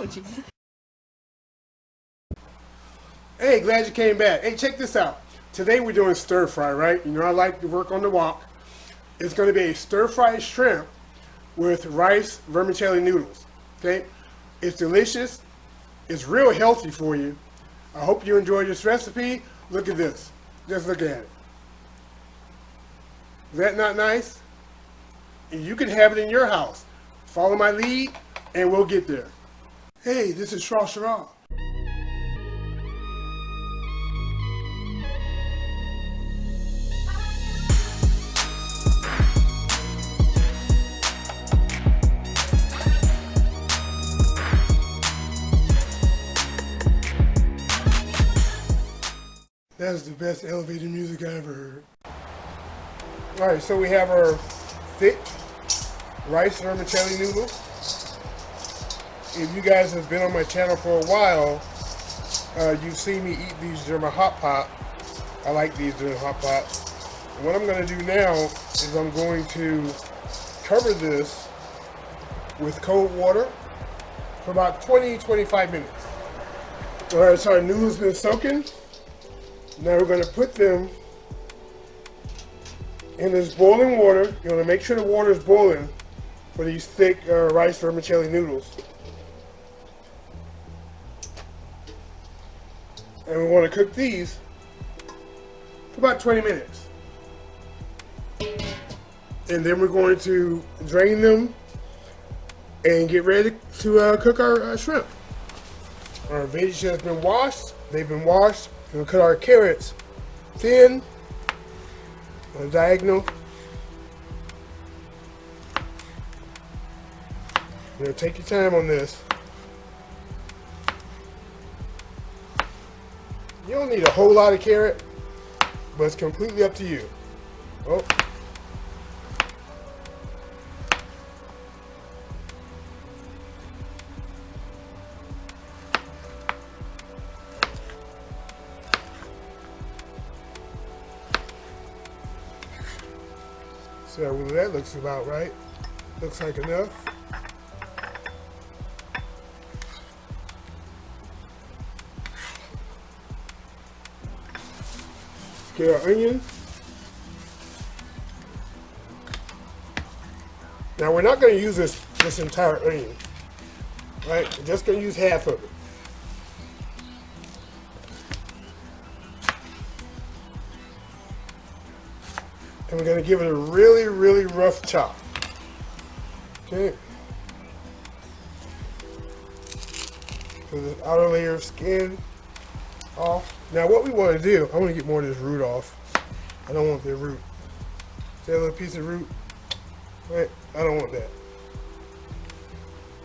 emoji. Hey, glad you came back. Hey, check this out. Today we're doing stir fry, right? You know I like to work on the wok. It's going to be a stir fried shrimp with rice vermicelli noodles. Okay? It's delicious. It's real healthy for you. I hope you enjoyed this recipe. Look at this. Just look at it. Is that not nice? And you can have it in your house. Follow my lead and we'll get there. Hey, this is Shrashira. That's the best elevator music I ever heard. Alright, so we have our thick rice vermicelli noodles. If you guys have been on my channel for a while, you've seen me eat these during my hot pot. I like these during hot pot. And what I'm going to do now is I'm going to cover this with cold water for about 20-25 minutes. Alright, so our noodles been soaking. Now we're going to put them in this boiling water. You want to make sure the water is boiling for these thick rice vermicelli noodles. And we want to cook these for about 20 minutes. And then we're going to drain them and get ready to cook our shrimp. Our veggies have been washed. They've been washed. We're going to cut our carrots thin on a diagonal. You're going to take your time on this. You don't need a whole lot of carrot, but it's completely up to you. Oh. So well, that looks about right. Looks like enough. Get our onion. Now we're not going to use this entire onion, right? We're just going to use half of it. And we're going to give it a really, really rough chop. Okay. So the outer layer of skin off. Now what we want to do, I want to get more of this root off. I don't want the root. See that little piece of root? Right? I don't want that.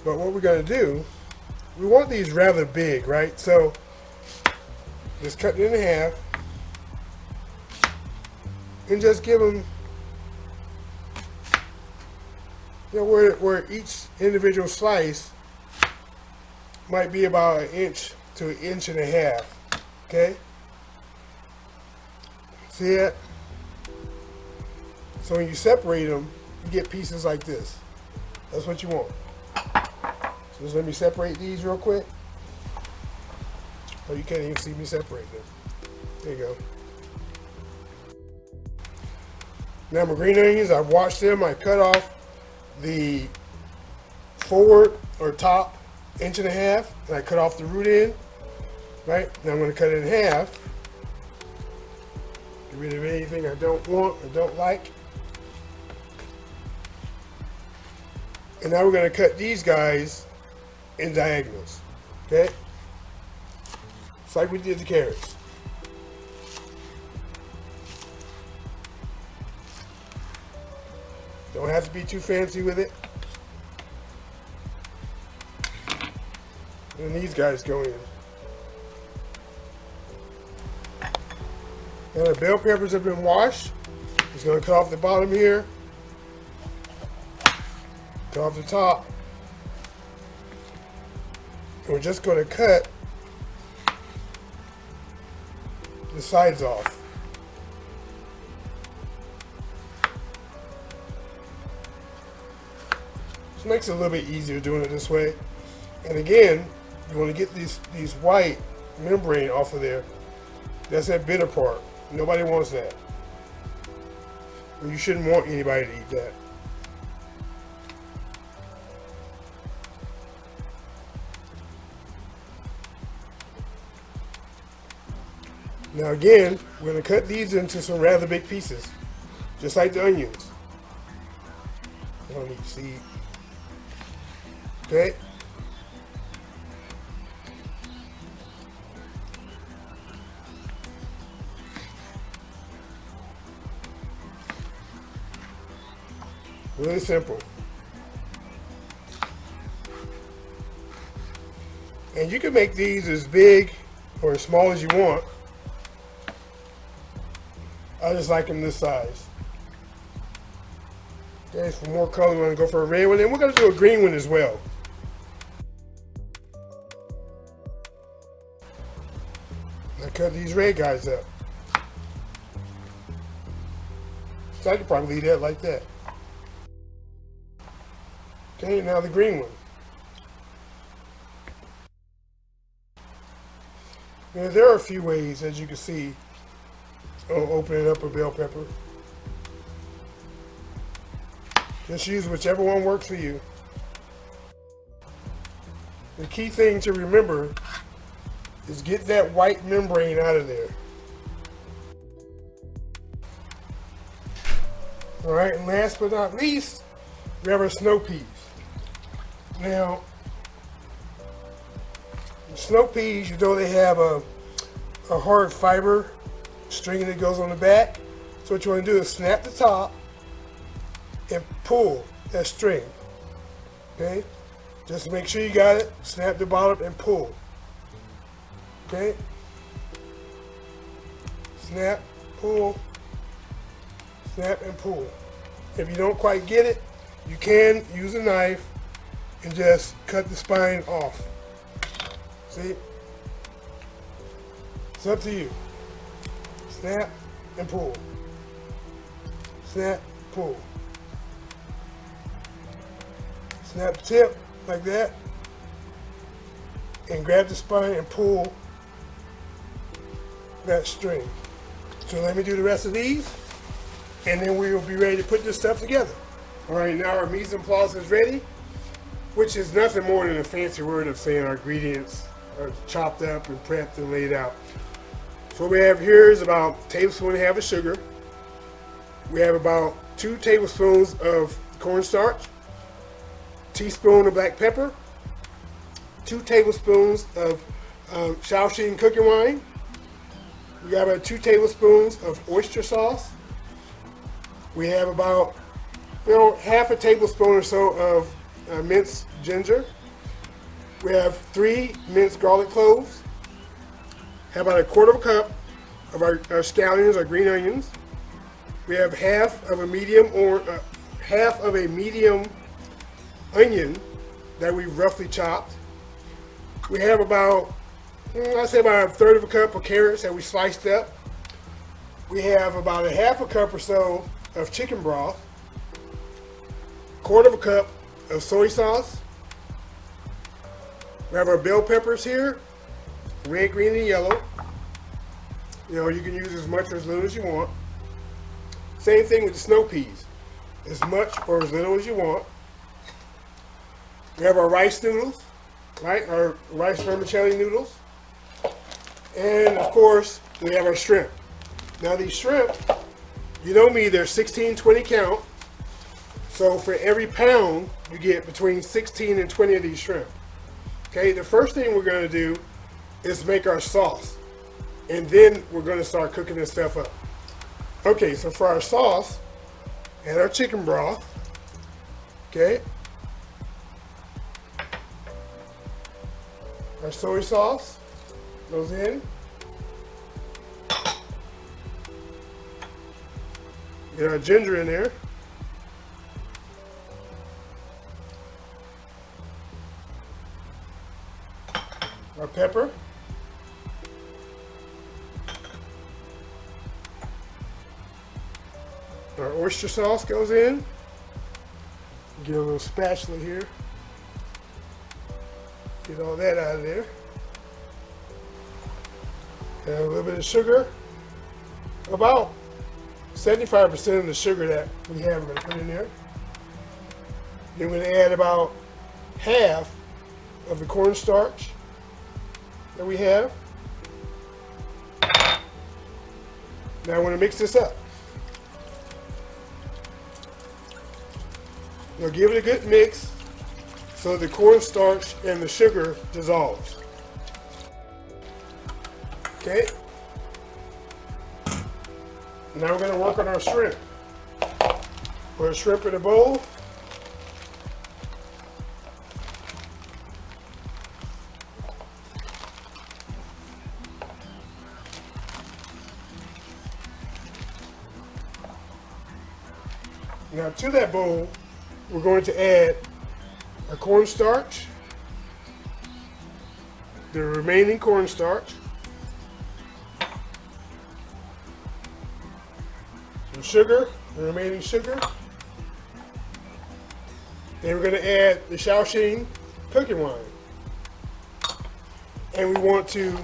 But what we're going to do, we want these rather big, right? So just cut it in half. And just give them, you know, where each individual slice might be about 1 inch to 1.5 inches. Okay? See that? So when you separate them, you get pieces like this. That's what you want. So just let me separate these real quick. Oh, you can't even see me separate them. There you go. Now my green onions, I've washed them. I cut off the forward or top 1.5 inches, and I cut off the root end. Right? Now I'm going to cut it in half. Get rid of anything I don't want or don't like. And now we're going to cut these guys in diagonals. Okay? Just like we did the carrots. Don't have to be too fancy with it. And these guys go in. Now the bell peppers have been washed. Just going to cut off the bottom here. Cut off the top. And we're just going to cut the sides off. This makes it a little bit easier doing it this way. And again, you want to get these white membrane off of there. That's that bitter part. Nobody wants that. You shouldn't want anybody to eat that. Now again, we're going to cut these into some rather big pieces, just like the onions. I don't need to see. Okay. Really simple. And you can make these as big or as small as you want. I just like them this size. Okay, for more color, we're going to go for a red one. And we're going to do a green one as well. I cut these red guys up. So I could probably leave that like that. Okay, now the green one. Now, there are a few ways, as you can see, of opening up a bell pepper. Just use whichever one works for you. The key thing to remember is get that white membrane out of there. All right, and last but not least, we have our snow peas. Now, snow peas, you know they have a hard fiber string that goes on the back. So what you want to do is snap the top and pull that string. Okay? Just make sure you got it. Snap the bottom and pull. Okay? Snap, pull, snap and pull. If you don't quite get it, you can use a knife and just cut the spine off. See? It's up to you. Snap and pull. Snap, pull. Snap the tip like that. And grab the spine and pull that string. So let me do the rest of these, and then we will be ready to put this stuff together. All right, now our mise en place is ready, which is nothing more than a fancy word of saying our ingredients are chopped up and prepped and laid out. So what we have here is about a tablespoon and a half of sugar. We have about 2 tablespoons of cornstarch, teaspoon of black pepper, 2 tablespoons of Shrashira cooking wine. We have about 2 tablespoons of oyster sauce. We have about half a tablespoon or so of minced ginger. We have 3 minced garlic cloves. Have about a quarter of a cup of our scallions, our green onions. We have half of a medium onion that we've roughly chopped. We have about, I'd say about a third of a cup of carrots that we sliced up. We have about a half a cup or so of chicken broth, quarter of a cup of soy sauce. We have our bell peppers here, red, green, and yellow. You know, you can use as much or as little as you want. Same thing with the snow peas, as much or as little as you want. We have our rice noodles, right? Our rice vermicelli noodles. And of course, we have our shrimp. Now these shrimp, you know me, they're 16, 20 count. So for every pound, you get between 16 and 20 of these shrimp. Okay, the first thing we're gonna do is make our sauce. And then we're gonna start cooking this stuff up. Okay, so for our sauce and our chicken broth, okay, our soy sauce goes in. Get our ginger in there. Our pepper. Our oyster sauce goes in. Get a little spatula here. Get all that out of there. And a little bit of sugar. About 75% of the sugar that we have, we're going to put in there. Then we're going to add about half of the cornstarch that we have. Now I want to mix this up. Now give it a good mix so the cornstarch and the sugar dissolves. Okay. Now we're going to work on our shrimp. Put our shrimp in a bowl. Now to that bowl, we're going to add our cornstarch, the remaining cornstarch, some sugar, the remaining sugar. Then we're going to add the Shrashira cooking wine. And we want to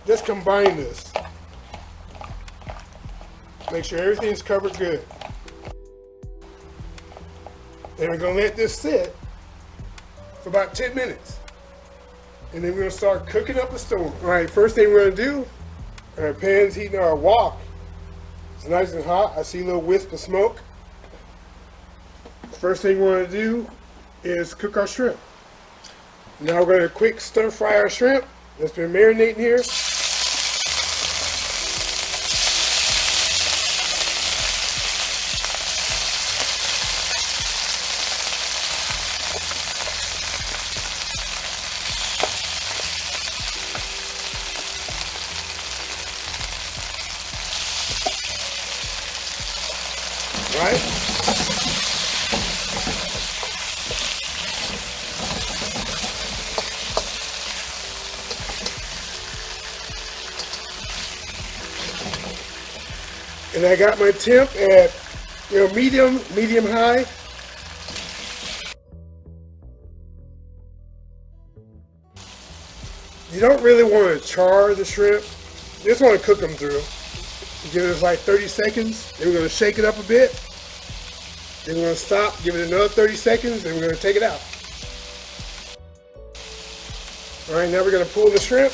just combine this. Make sure everything's covered good. And we're going to let this sit for about 10 minutes. And then we're going to start cooking up the storm. All right, first thing we're going to do, our pan's heating our wok. It's nice and hot. I see a little wisp of smoke. First thing we're going to do is cook our shrimp. Now we're going to quick stir fry our shrimp that's been marinating here. Right? And I got my temp at medium high. You don't really want to char the shrimp. You just want to cook them through. Give it like 30 seconds. Then we're going to shake it up a bit. Then we're going to stop, give it another 30 seconds, then we're going to take it out. All right, now we're going to pull the shrimp.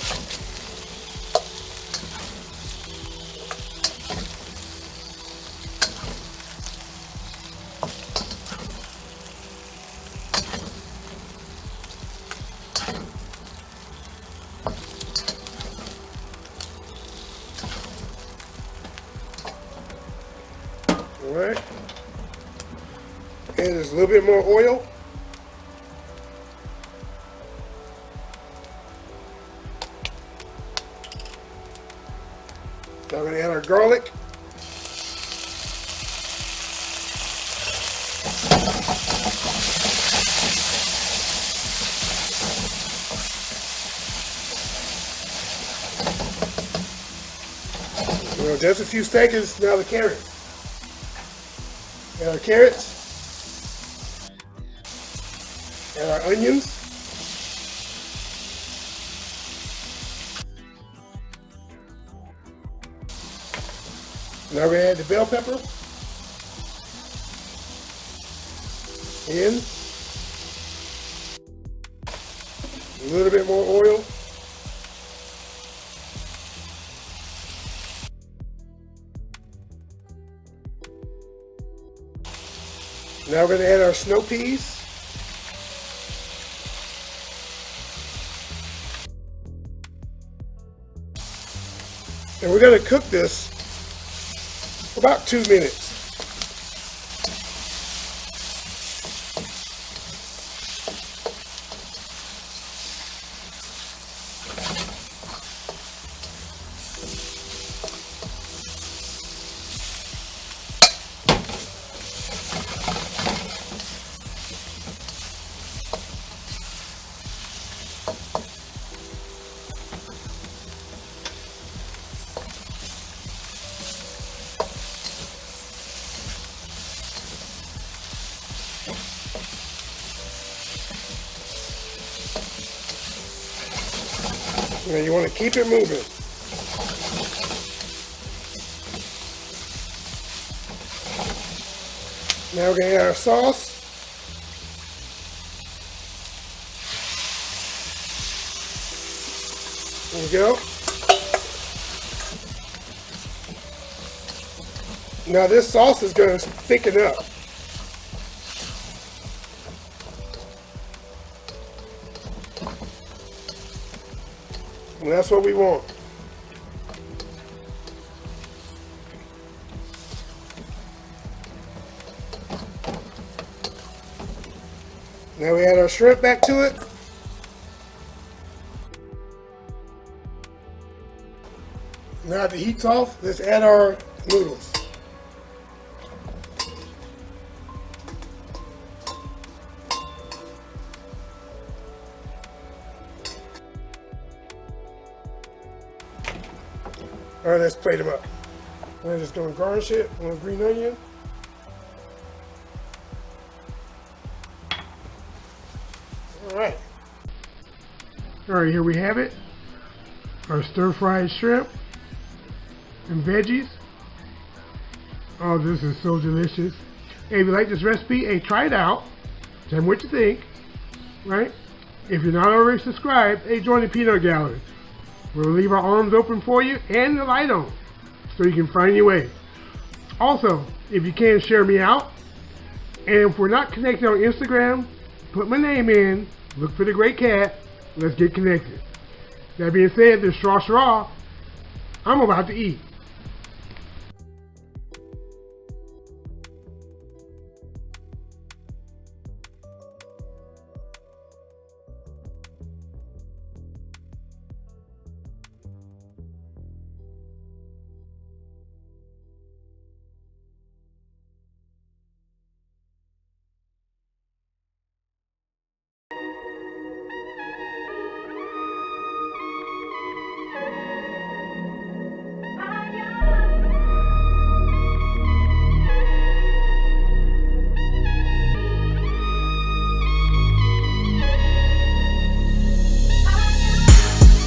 All right. And there's a little bit more oil. Now we're going to add our garlic. Well, just a few seconds, now the carrots. Add our carrots. And our onions. Now we're going to add the bell pepper. In. A little bit more oil. Now we're going to add our snow peas. And we're going to cook this for about 2 minutes. Now you want to keep it moving. Now we're going to add our sauce. There we go. Now this sauce is going to thicken up. And that's what we want. Now we add our shrimp back to it. Now the heat's off, let's add our noodles. All right, let's plate them up. I'm just gonna garnish it with a green onion. All right. All right, here we have it. Our stir-fried shrimp and veggies. Oh, this is so delicious. Hey, if you like this recipe, hey, try it out. Tell me what you think, right? If you're not already subscribed, hey, join the Peanut Gallery. We'll leave our arms open for you and the light on so you can find your way. Also, if you can, share me out. And if we're not connected on Instagram, put my name in, look for the Great Cat, let's get connected. That being said, this Shrashira, I'm about to eat.